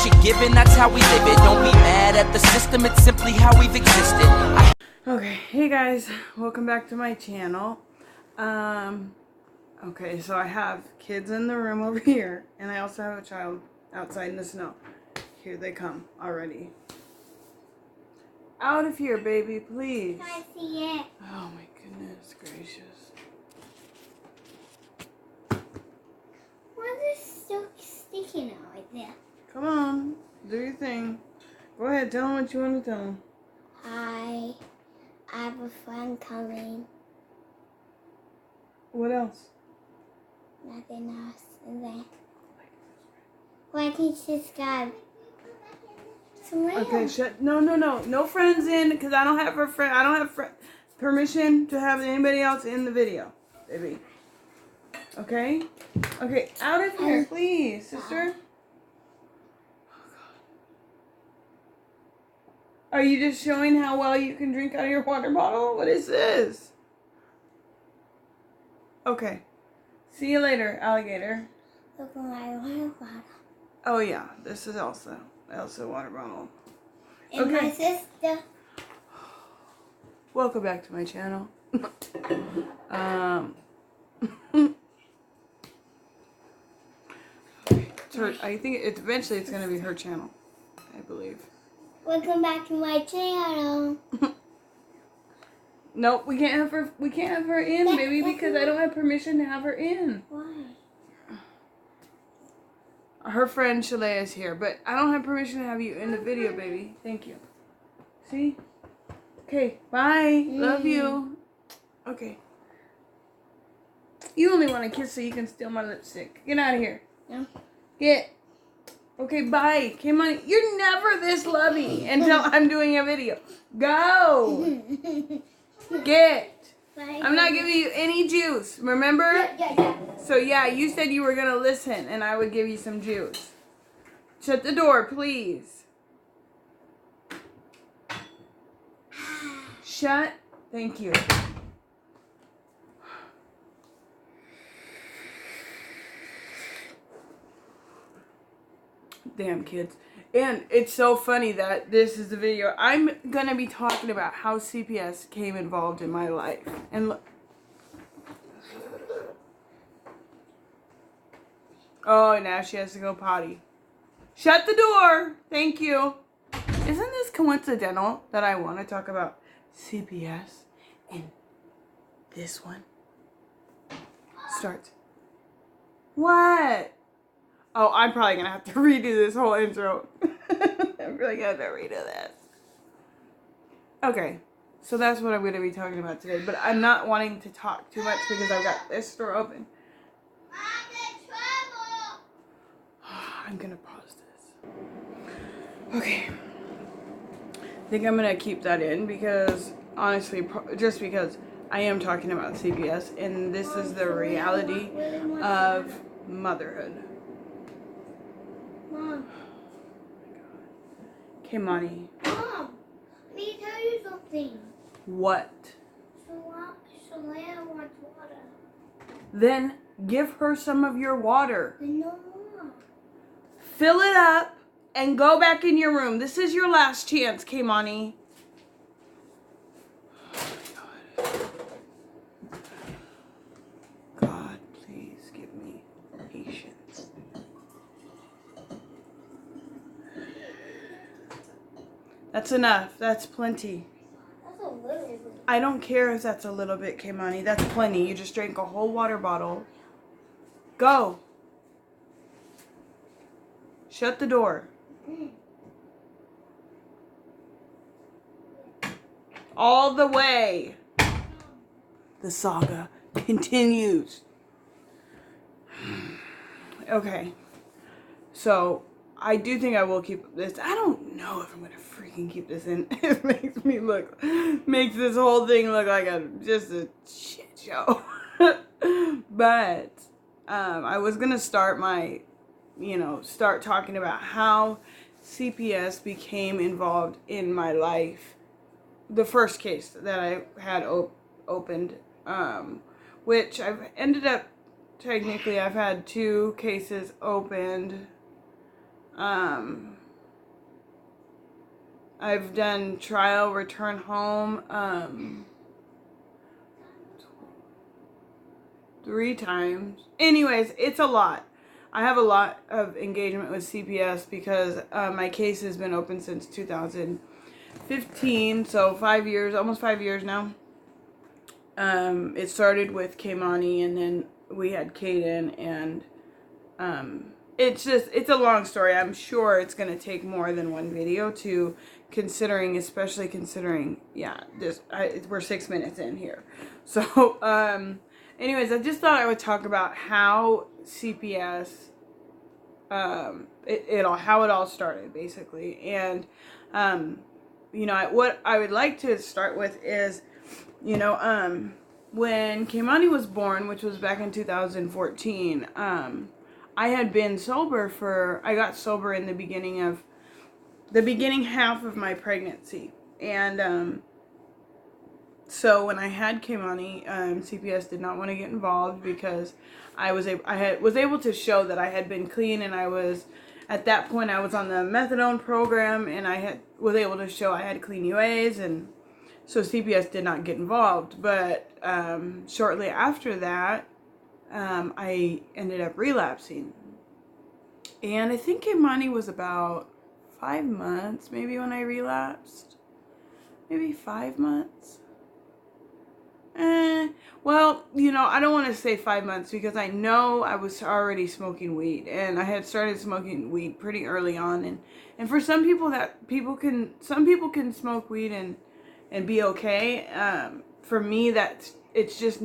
what you're given, that's how we live it. Don't be mad at the system, it's simply how we've existed. Okay, hey guys, welcome back to my channel. Okay, so I have kids in the room over here, and I also have a child outside in the snow. Here they come already. Out of here, baby, please. Can I see it? Oh my goodness gracious. Why is it still sticking out like that? Come on, do your thing. Go ahead, tell them what you want to tell them. Hi, I have a friend coming. What else? Nothing else. And then, like and subscribe. Okay, no friends in, because I don't have permission to have anybody else in the video, baby. Okay, out of here, please, sister. Are you just showing how well you can drink out of your water bottle? What is this? Okay, see you later, alligator. Look at my water bottle. Oh yeah, this is Elsa water bottle. And Okay. my sister. Welcome back to my channel. I think eventually it's gonna be her channel, I believe. Welcome back to my channel. Nope, we can't have her. We can't have her in, baby, because I don't have permission to have her in. Why? Her friend Shalea is here, but I don't have permission to have you in the video, baby. Thank you. See? Okay, bye. Love you. Okay. You only want a kiss so you can steal my lipstick. Get out of here. No. Get. Okay, bye. Come on. You're never this lovey until I'm doing a video. Go. Get. I'm not giving you any juice, remember? Yeah. So yeah, you said you were going to listen and I would give you some juice. Shut the door, please. Shut. Thank you. Damn kids. And it's so funny that this is the video. I'm going to be talking about how CPS came involved in my life. And look. Oh, now she has to go potty. Shut the door. Thank you. Isn't this coincidental that I want to talk about CPS and this one? Start. What? Oh, I'm probably going to have to redo this whole intro. I'm really going to have to redo this. Okay, so that's what I'm going to be talking about today. But I'm not wanting to talk too much because I've got this door open. I'm in trouble. I'm going to pause this. Okay. I think I'm going to keep that in because, honestly, just because I am talking about CPS. And this is the reality of motherhood. Mom. Okay, Monty. Mom, let me tell you something. What? Shalea wants water. Then give her some of your water. No more. Fill it up and go back in your room. This is your last chance, Kaimani. God, please give me patience. That's enough. That's plenty. That's a little bit. I don't care if that's a little bit, Kaimani. That's plenty. You just drank a whole water bottle. Go. Shut the door. All the way. The saga continues. Okay. So, I do think I will keep this. I don't know if I'm going to freaking keep this in. It makes this whole thing look like just a shit show. But, I was going to start start talking about how CPS became involved in my life. The first case that I had opened, which I've ended up, technically I've had 2 cases opened. I've done trial, return home, 3 times. Anyways, it's a lot. I have a lot of engagement with CPS because my case has been open since 2015, so 5 years, almost 5 years now. It started with Kaimani, and then we had Kaden, and it's a long story. I'm sure it's going to take more than one video to especially considering, yeah, we're 6 minutes in here. So, anyways, I just thought I would talk about how CPS, how it all started, basically. And, what I would like to start with is, when Kaimani was born, which was back in 2014, I had been sober I got sober in the beginning half of my pregnancy. And, so when I had Kaimani, CPS did not want to get involved because I was able to show that I had been clean, and at that point I was on the methadone program, and was able to show I had clean UAs, and so CPS did not get involved. But shortly after that, I ended up relapsing. And I think Kaimani was about 5 months maybe when I relapsed. Maybe 5 months. Well, I don't want to say 5 months because I know I was already smoking weed, and I had started smoking weed pretty early on. And for some people some people can smoke weed and be okay. For me, it's just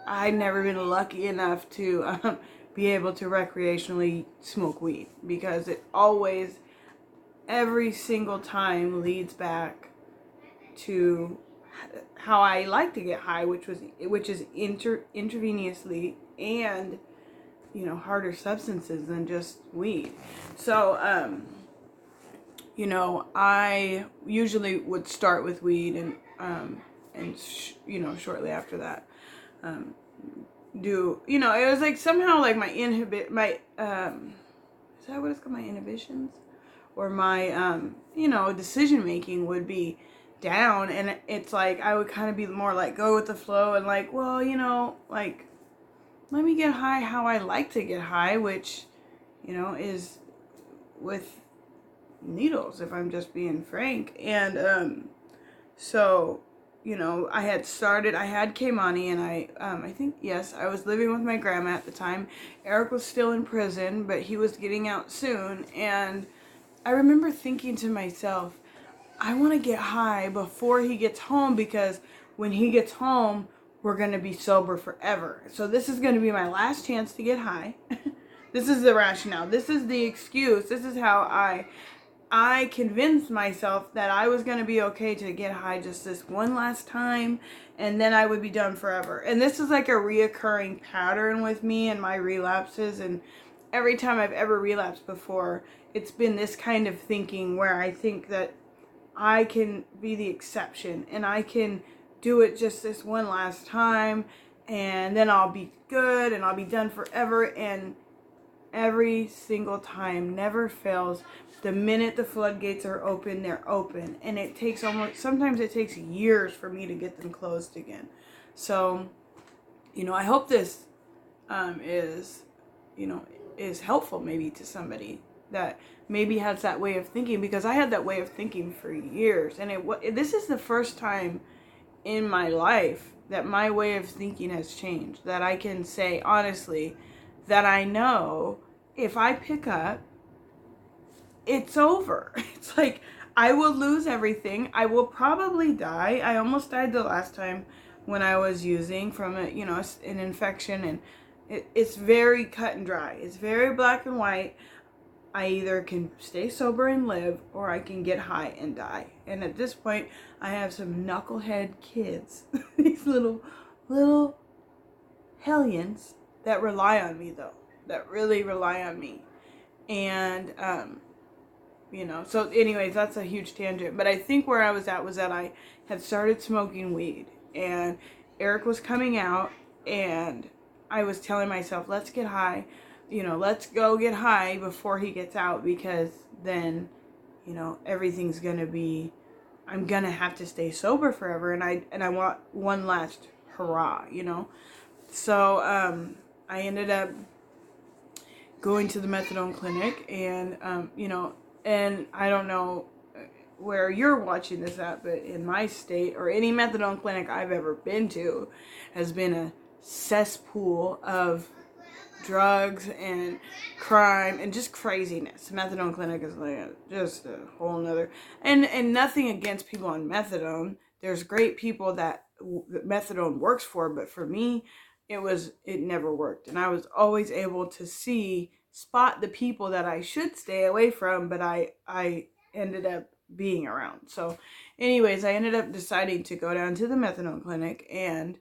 I've never been lucky enough to be able to recreationally smoke weed, because it always, every single time, leads back to how I like to get high, which is intravenously, and harder substances than just weed. So I usually would start with weed, and shortly after that it was like somehow like my is that what it's called, my inhibitions, or my decision making would be down, and it's like I would kind of be more like go with the flow, and like, well, like, let me get high how I like to get high, which is with needles, if I'm just being frank. And so I had Kaimani, and I think, yes, I was living with my grandma at the time. Eric was still in prison, but he was getting out soon, and I remember thinking to myself, I want to get high before he gets home, because when he gets home, we're going to be sober forever. So this is going to be my last chance to get high. This is the rationale. This is the excuse. This is how I convinced myself that I was going to be okay to get high just this one last time, and then I would be done forever. And this is like a reoccurring pattern with me and my relapses, and every time I've ever relapsed before, it's been this kind of thinking where I think that I can be the exception, and I can do it just this one last time, and then I'll be good, and I'll be done forever. And every single time never fails. The minute the floodgates are open, they're open, and sometimes it takes years for me to get them closed again. So, I hope this is helpful maybe to somebody that maybe has that way of thinking, because I had that way of thinking for years, and this is the first time in my life that my way of thinking has changed, that I can say honestly that I know if I pick up, it's over. It's like I will lose everything. I will probably die. I almost died the last time when I was using from an infection, and it's very cut and dry. It's very black and white. I either can stay sober and live, or I can get high and die. And at this point, I have some knucklehead kids, these little hellions that rely on me, though, that really rely on me. And, so anyways, that's a huge tangent. But I think where I was at was that I had started smoking weed, and Eric was coming out, and I was telling myself, let's get high let's go get high before he gets out, because then, everything's gonna be, I'm gonna have to stay sober forever, and I want one last hurrah, So I ended up going to the methadone clinic, and and I don't know where you're watching this at, but in my state, or any methadone clinic I've ever been to, has been a cesspool of drugs and crime and just craziness. Methadone clinic is like just a whole nother, and nothing against people on methadone. There's great people that methadone works for, but for me, it never worked, and I was always able to spot the people that I should stay away from, but I ended up being around. So anyways, I ended up deciding to go down to the methadone clinic and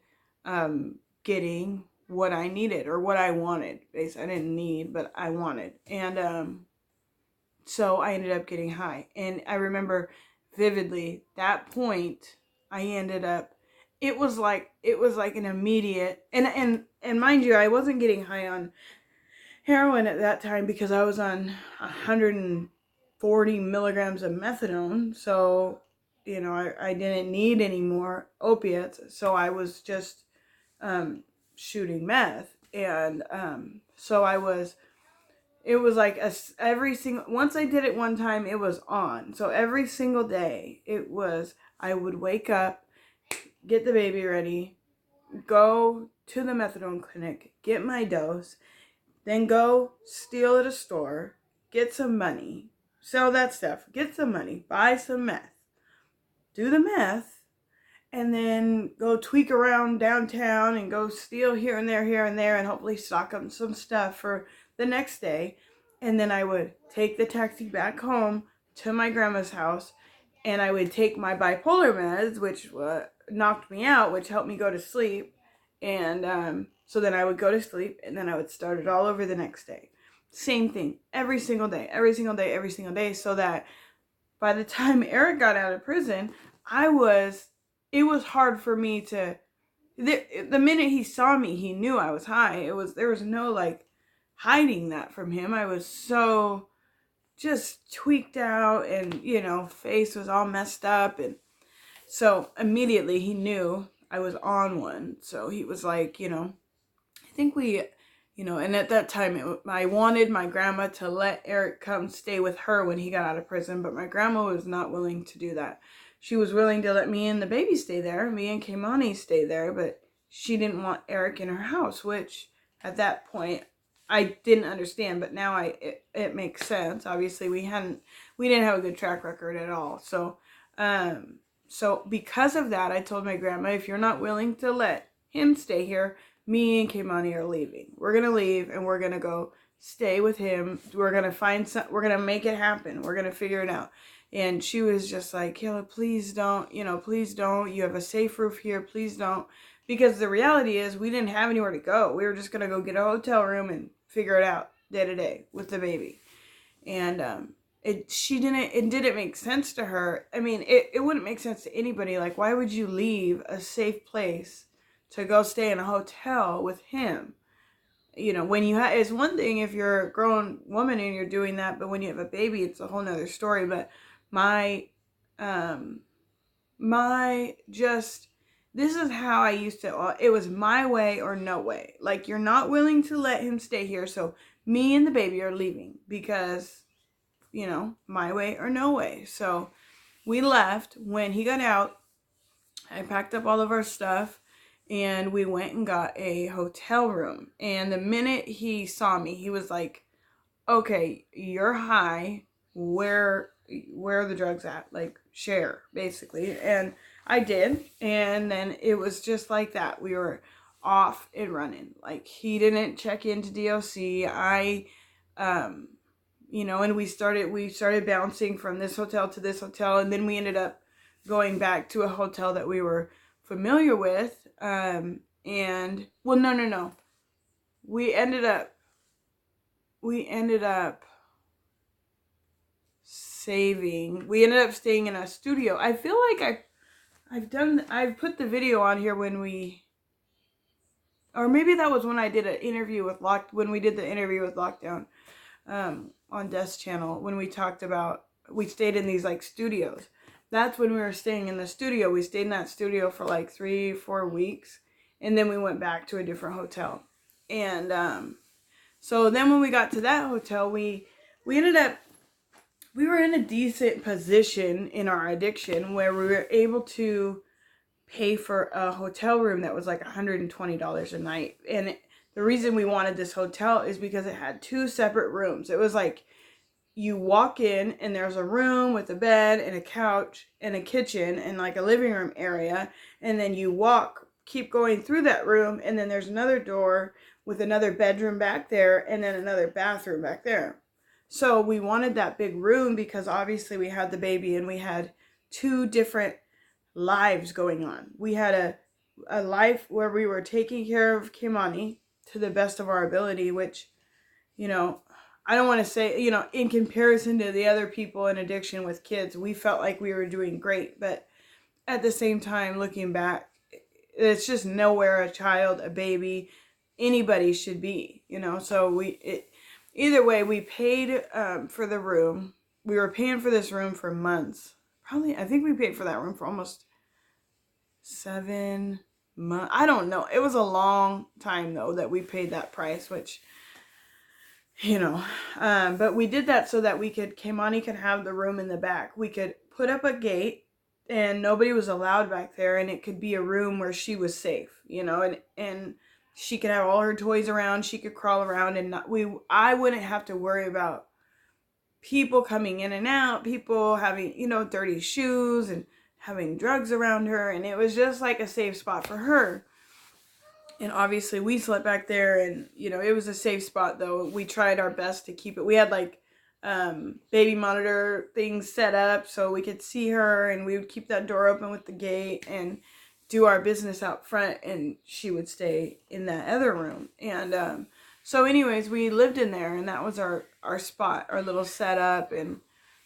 getting what I needed, or what I wanted. Basically, I didn't need, but I wanted. And so I ended up getting high. And I remember vividly that point. I ended up, it was like an immediate, and mind you, I wasn't getting high on heroin at that time, because I was on 140 milligrams of methadone. So I didn't need any more opiates. So I was just shooting meth. And so it was like once I did it one time, it was on. So every single day I would wake up, get the baby ready, go to the methadone clinic, get my dose, then go steal at a store, get some money, sell that stuff, get some money, buy some meth, do the meth, and then go tweak around downtown and go steal here and there, and hopefully stock up some stuff for the next day. And then I would take the taxi back home to my grandma's house, and I would take my bipolar meds, which knocked me out, which helped me go to sleep. And so then I would go to sleep, and then I would start it all over the next day. Same thing, every single day, so that by the time Eric got out of prison, it was hard for me to, the minute he saw me, he knew I was high. There was no like hiding that from him. I was so just tweaked out, and face was all messed up, and so immediately he knew I was on one. So he was like, I think and at that time I wanted my grandma to let Eric come stay with her when he got out of prison, but my grandma was not willing to do that. She was willing to let me and the baby stay there, me and Keimani stay there, but she didn't want Eric in her house, which at that point I didn't understand, but now it makes sense. Obviously we didn't have a good track record at all. So because of that, I told my grandma, if you're not willing to let him stay here, me and Keimani are leaving. We're going to leave, and we're going to go stay with him. We're going to we're going to make it happen. We're going to figure it out. And she was just like, Kayla, please don't, please don't. You have a safe roof here. Please don't. Because the reality is we didn't have anywhere to go. We were just going to go get a hotel room and figure it out day to day with the baby. And it didn't make sense to her. I mean, it wouldn't make sense to anybody. Like, why would you leave a safe place to go stay in a hotel with him? When it's one thing if you're a grown woman and you're doing that, but when you have a baby, it's a whole nother story. But this is how I used to, it was my way or no way. Like, you're not willing to let him stay here, so me and the baby are leaving, because, my way or no way. So we left. When he got out, I packed up all of our stuff, and we went and got a hotel room. And the minute he saw me, he was like, okay, you're high. Where are the drugs at? Like, share, basically. And I did. And then it was just like that. We were off and running. Like, he didn't check into DOC. And we started bouncing from this hotel to this hotel. And then we ended up going back to a hotel that we were familiar with. No. We ended up saving. We ended up staying in a studio. I feel like I've put the video on here when we or maybe that was when I did an interview with when we did the interview with Lockdown, on Death's channel, when we talked about, we stayed in these like studios. That's when we were staying in the studio. We stayed in that studio for like 3-4 weeks, and then we went back to a different hotel. And so then when we got to that hotel, we ended up, we were in a decent position in our addiction where we were able to pay for a hotel room that was like $120 a night. And the reason we wanted this hotel is because it had 2 separate rooms. It was like, you walk in and there's a room with a bed and a couch and a kitchen and like a living room area. And then you keep going through that room, and then there's another door with another bedroom back there and then another bathroom back there. So we wanted that big room because obviously we had the baby and we had 2 different lives going on. We had a life where we were taking care of Kimani to the best of our ability, which, you know, I don't want to say, you know, in comparison to the other people in addiction with kids, we felt like we were doing great. But at the same time, looking back, it's just nowhere a child, a baby, anybody should be, you know. So either way, we paid for the room. We were paying for this room for months. Probably, I think we paid for that room for almost 7 months. I don't know. It was a long time though that we paid that price, which, you know, but we did that so that Kimani could have the room in the back. We could put up a gate and nobody was allowed back there, and it could be a room where she was safe, you know, and she could have all her toys around, she could crawl around, and I wouldn't have to worry about people coming in and out, people having, you know, dirty shoes and having drugs around her, and it was just like a safe spot for her. And obviously we slept back there, and, you know, it was a safe spot though. We tried our best to keep it. We had like baby monitor things set up so we could see her, and we would keep that door open with the gate and do our business out front, and she would stay in that other room. And so anyways, we lived in there, and that was our spot, our little setup. And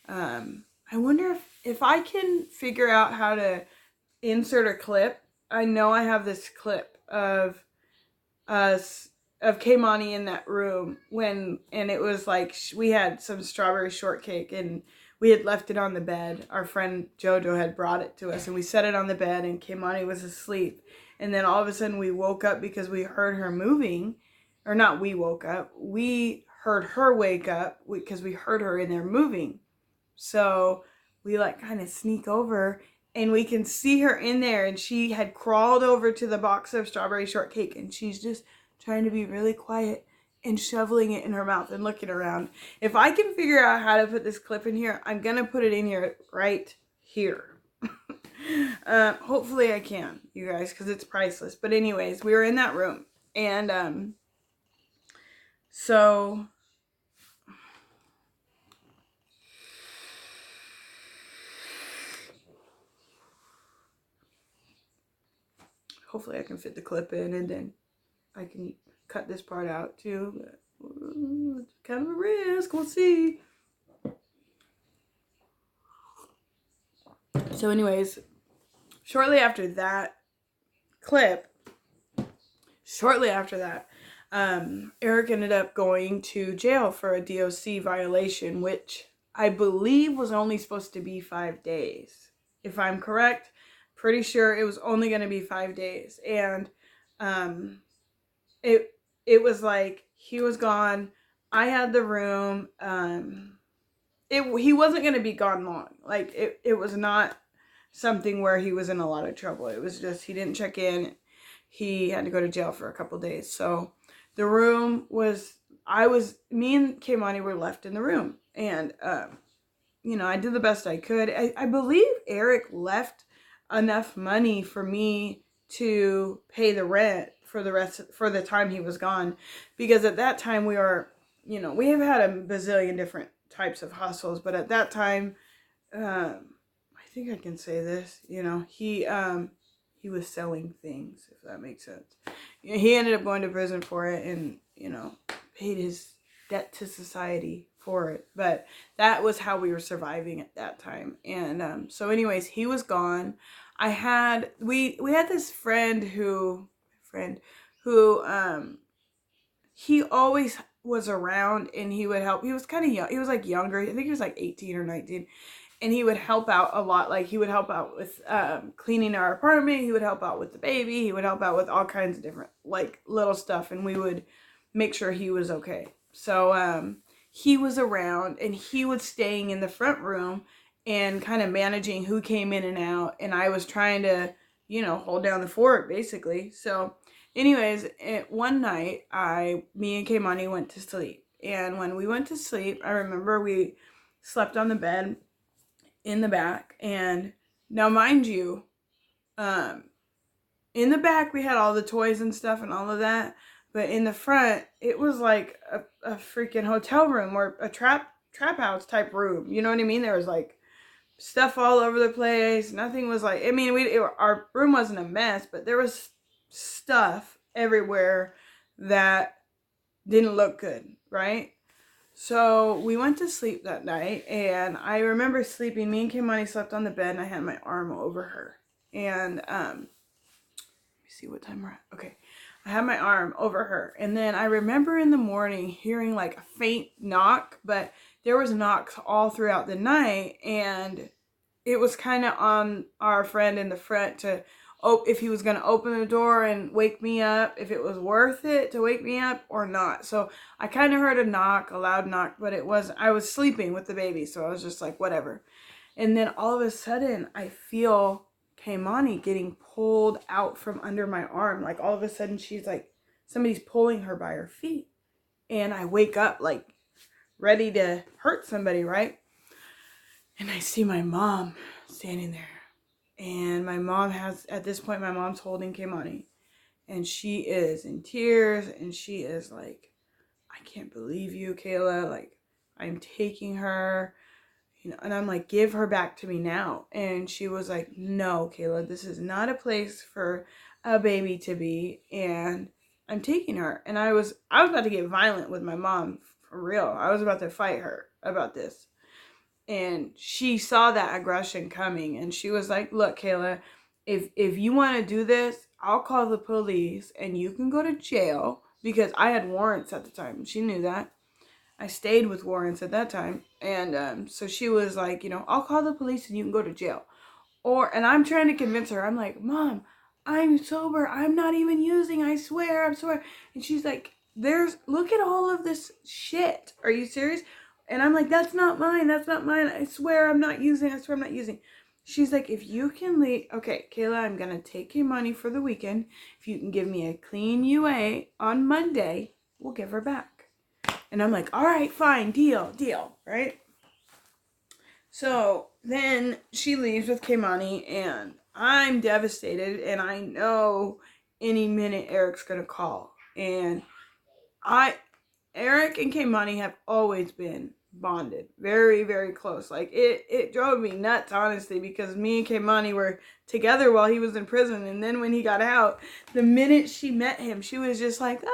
I wonder if I can figure out how to insert a clip. I know I have this clip of us, of Kimani in that room and it was like, we had some strawberry shortcake and we had left it on the bed. Our friend Jojo had brought it to us, and we set it on the bed, and Kimani was asleep. And then all of a sudden we woke up because we heard her moving, or not we woke up, we heard her wake up because we heard her in there moving. So we like kind of sneak over, and we can see her in there, and she had crawled over to the box of strawberry shortcake, and she's just trying to be really quiet and shoveling it in her mouth and looking around. If I can figure out how to put this clip in here, I'm gonna put it in here right here. Hopefully I can, you guys, because it's priceless. But anyways, we were in that room, and so hopefully I can fit the clip in, and then I can cut this part out too. But it's kind of a risk. We'll see. So anyways, shortly after that clip, Eric ended up going to jail for a DOC violation, which I believe was only supposed to be 5 days. If I'm correct, pretty sure it was only going to be 5 days. And it was like, he was gone. I had the room. He wasn't going to be gone long. Like, it was not something where he was in a lot of trouble. It was just, he didn't check in. He had to go to jail for a couple days. So the room was, me and Kimani were left in the room. And, you know, I did the best I could. I believe Eric left enough money for me to pay the rent for the time he was gone, because at that time we were, you know, we have had a bazillion different types of hustles, but at that time, I think I can say this, you know, he was selling things, if that makes sense. You know, he ended up going to prison for it, and, you know, paid his debt to society for it. But that was how we were surviving at that time. And so anyways, he was gone. We had this friend who who he always was around, and he would help. He was kind of young. He was like younger. I think he was like 18 or 19. And he would help out a lot. Like he would help out with cleaning our apartment. He would help out with the baby. He would help out with all kinds of different like little stuff. And we would make sure he was okay. So he was around, and he was staying in the front room and kind of managing who came in and out. And I was trying to, hold down the fort basically. So anyways, one night me and Kaimani went to sleep. And when we went to sleep, I remember we slept on the bed in the back. And now mind you, in the back we had all the toys and stuff and all of that, but in the front it was like a freaking hotel room or a trap house type room. You know what I mean? There was like stuff all over the place. Nothing was like, I mean, our room wasn't a mess, but there was stuff everywhere that didn't look good, right? So we went to sleep that night, and I remember sleeping. Me and Kimani slept on the bed, and I had my arm over her. And let me see what time we're at. Okay, I had my arm over her, and then I remember in the morning hearing like a faint knock, but there was knocks all throughout the night, and it was kind of on our friend in the front to if he was going to open the door and wake me up, if it was worth it to wake me up or not. So I kind of heard a loud knock, but I was sleeping with the baby. So I was just like, whatever. And then all of a sudden I feel Kaimani getting pulled out from under my arm. Like all of a sudden she's like, somebody's pulling her by her feet. And I wake up like ready to hurt somebody, right? And I see my mom standing there. And my mom at this point, my mom's holding Kaimani. And she is in tears. And she is like, I can't believe you, Kayla. Like, I'm taking her. And I'm like, give her back to me now. And she was like, no, Kayla, this is not a place for a baby to be. And I'm taking her. And I was about to get violent with my mom, for real. I was about to fight her about this. And she saw that aggression coming, and she was like, look, Kayla, if you want to do this, I'll call the police and you can go to jail, because I had warrants at the time. She knew that. I stayed with warrants at that time. And so she was like, I'll call the police and you can go to jail. And I'm trying to convince her. I'm like, Mom, I'm sober. I'm not even using. I swear. And she's like, look at all of this shit. Are you serious? And I'm like, that's not mine. That's not mine. I swear I'm not using. She's like, if you can leave. Okay, Kayla, I'm going to take your money for the weekend. If you can give me a clean UA on Monday, we'll give her back. And I'm like, all right, fine. Deal. Right? So then she leaves with Kaimani, and I'm devastated. And I know any minute Eric's going to call. And Eric and Kaimani have always been bonded, very, very close. Like it drove me nuts, honestly, because me and Kaimani were together while he was in prison, and then when he got out, the minute she met him, she was just like,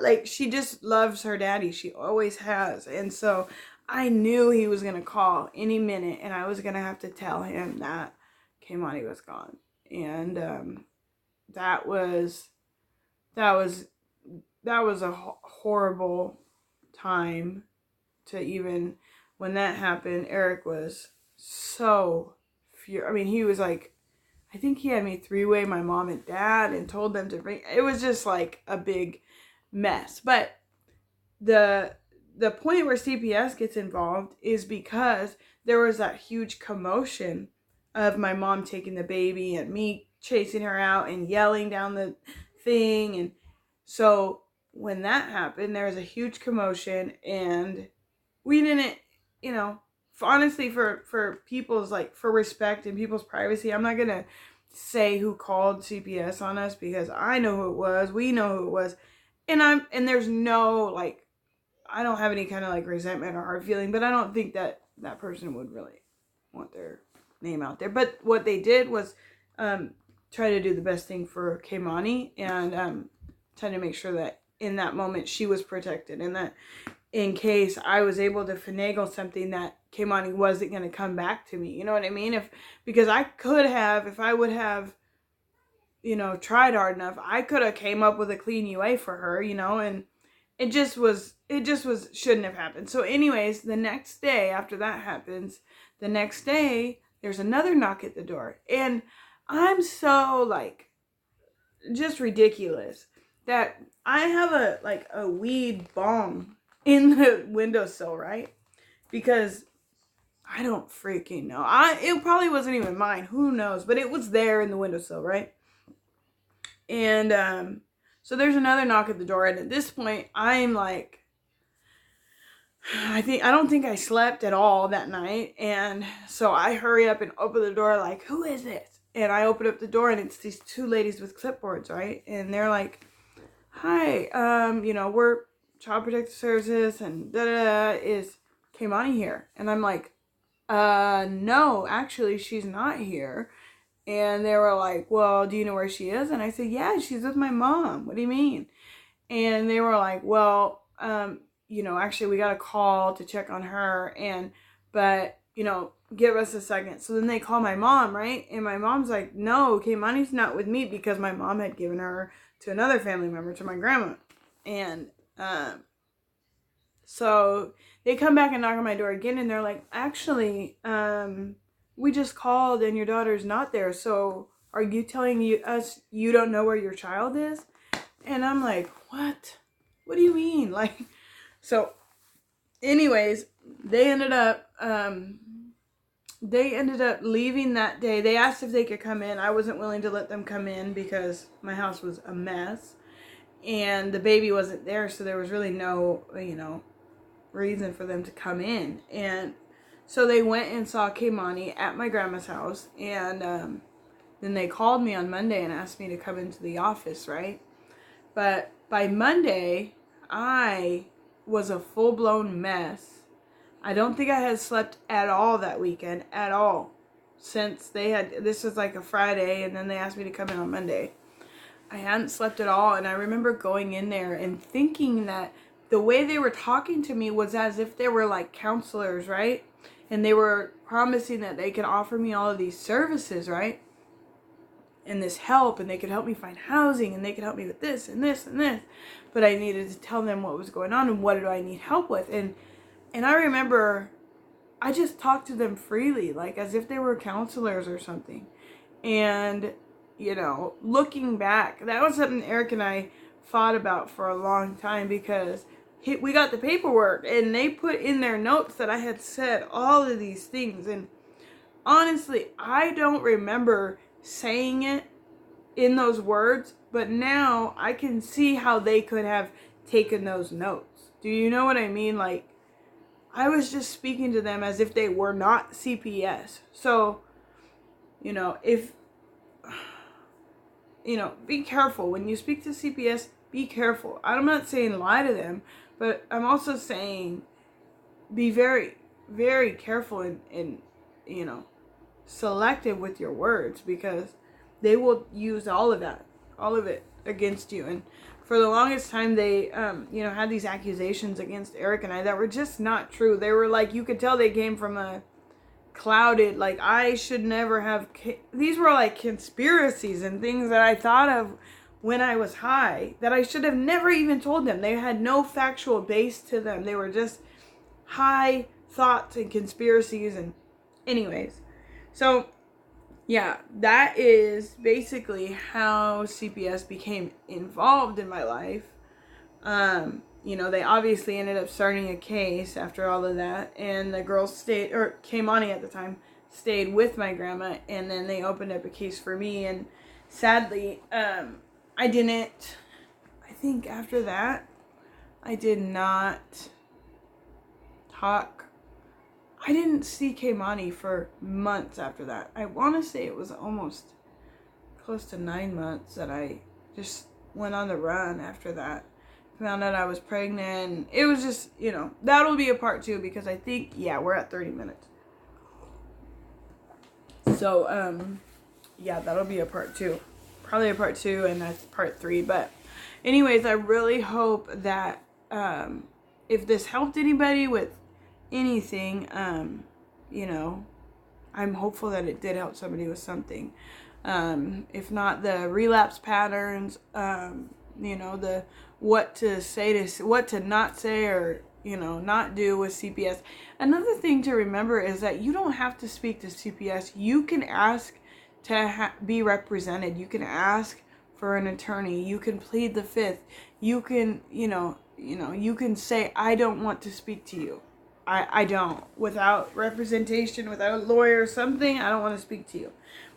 like she just loves her daddy. She always has. And so I knew he was gonna call any minute, and I was gonna have to tell him that Kaimani was gone. And that was a horrible time. To even when that happened, Eric was so furious. I mean, he was like, I think he had me three-way my mom and dad and told them to bring. It was just like a big mess. But the point where CPS gets involved is because there was that huge commotion of my mom taking the baby and me chasing her out and yelling down the thing. And so when that happened, there was a huge commotion, and we didn't, honestly, for people's, like, for respect and people's privacy, I'm not going to say who called CPS on us, because I know who it was. We know who it was. And there's no, like, I don't have any kind of, like, resentment or hard feeling, but I don't think that person would really want their name out there. But what they did was try to do the best thing for Kaimani, and try to make sure that in that moment she was protected, and that in case I was able to finagle something, that Kaimani wasn't going to come back to me. You know what I mean? Because I could have, if I would have tried hard enough. I could have came up with a clean UA for her, and it just was shouldn't have happened. So anyways, the next day after that happens, the next day there's another knock at the door. And I'm so like just ridiculous that I have a weed bong in the windowsill, right? Because I don't freaking know. It probably wasn't even mine. Who knows? But it was there in the windowsill, right? And so there's another knock at the door, and at this point, I'm like, I don't think I slept at all that night, and so I hurry up and open the door, like, who is this? And I open up the door, and it's these two ladies with clipboards, right? And they're like, hi, we're Child Protective Services, and da-da-da, is Kaimani here? And I'm like, no, actually, she's not here. And they were like, well, do you know where she is? And I said, yeah, she's with my mom. What do you mean? And they were like, well, actually we got a call to check on her, but give us a second. So then they call my mom, right? And my mom's like, no, Kaimani's not with me, because my mom had given her to another family member, to my grandma. And so they come back and knock on my door again, and they're like, actually, we just called and your daughter's not there. So are you telling us you don't know where your child is? And I'm like, what? What do you mean? Like, so anyways, they ended up leaving that day. They asked if they could come in. I wasn't willing to let them come in because my house was a mess and the baby wasn't there. So there was really no, reason for them to come in. And so they went and saw Kaimani at my grandma's house, and then they called me on Monday and asked me to come into the office, right? But by Monday, I was a full-blown mess. I don't think I had slept at all that weekend, at all, since this was like a Friday, and then they asked me to come in on Monday. I hadn't slept at all, and I remember going in there and thinking that the way they were talking to me was as if they were like counselors, right? And they were promising that they could offer me all of these services, right? And this help, and they could help me find housing, and they could help me with this and this and this. But I needed to tell them what was going on and what do I need help with. And I remember I just talked to them freely, like as if they were counselors or something. And, looking back, that was something Eric and I fought about for a long time, because we got the paperwork and they put in their notes that I had said all of these things. And honestly, I don't remember saying it in those words, but now I can see how they could have taken those notes. Do you know what I mean? Like, I was just speaking to them as if they were not CPS. So, be careful. When you speak to CPS, be careful. I'm not saying lie to them, but I'm also saying be very, very careful and selective with your words, because they will use all of it against you. And for the longest time, they, had these accusations against Eric and I that were just not true. They were like, you could tell they came from a clouded, like, I should never have, these were like conspiracies and things that I thought of when I was high that I should have never even told them. They had no factual base to them. They were just high thoughts and conspiracies. And anyways, so yeah, that is basically how CPS became involved in my life. They obviously ended up starting a case after all of that, and the girl Kaimani at the time stayed with my grandma, and then they opened up a case for me. And sadly, I think after that, I did not talk. I didn't see Kaimani for months after that. I want to say it was almost close to 9 months that I just went on the run after that. Found out I was pregnant. It was just, that'll be a part 2, because I think, we're at 30 minutes. So, that'll be a part 2. Probably a part 2, and that's part 3. But anyways, I really hope that if this helped anybody with anything, I'm hopeful that it did help somebody with something. If not the relapse patterns, you know, the what to say to what to not say, or you know, not do with CPS. Another thing to remember is that you don't have to speak to CPS. You can ask to be represented. You can ask for an attorney. You can plead the fifth. You can, you can say, I don't want to speak to you. I don't. Without representation, without a lawyer or something, I don't want to speak to you.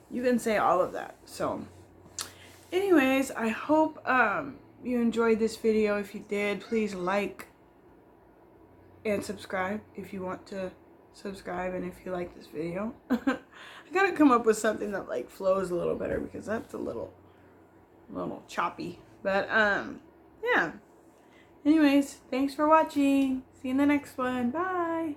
You can say all of that. So, anyways, I hope you enjoyed this video. If you did, please like and subscribe if you want to subscribe, and if you like this video. I gotta come up with something that like flows a little better, because that's a little choppy. But yeah. Anyways, thanks for watching. See you in the next one. Bye.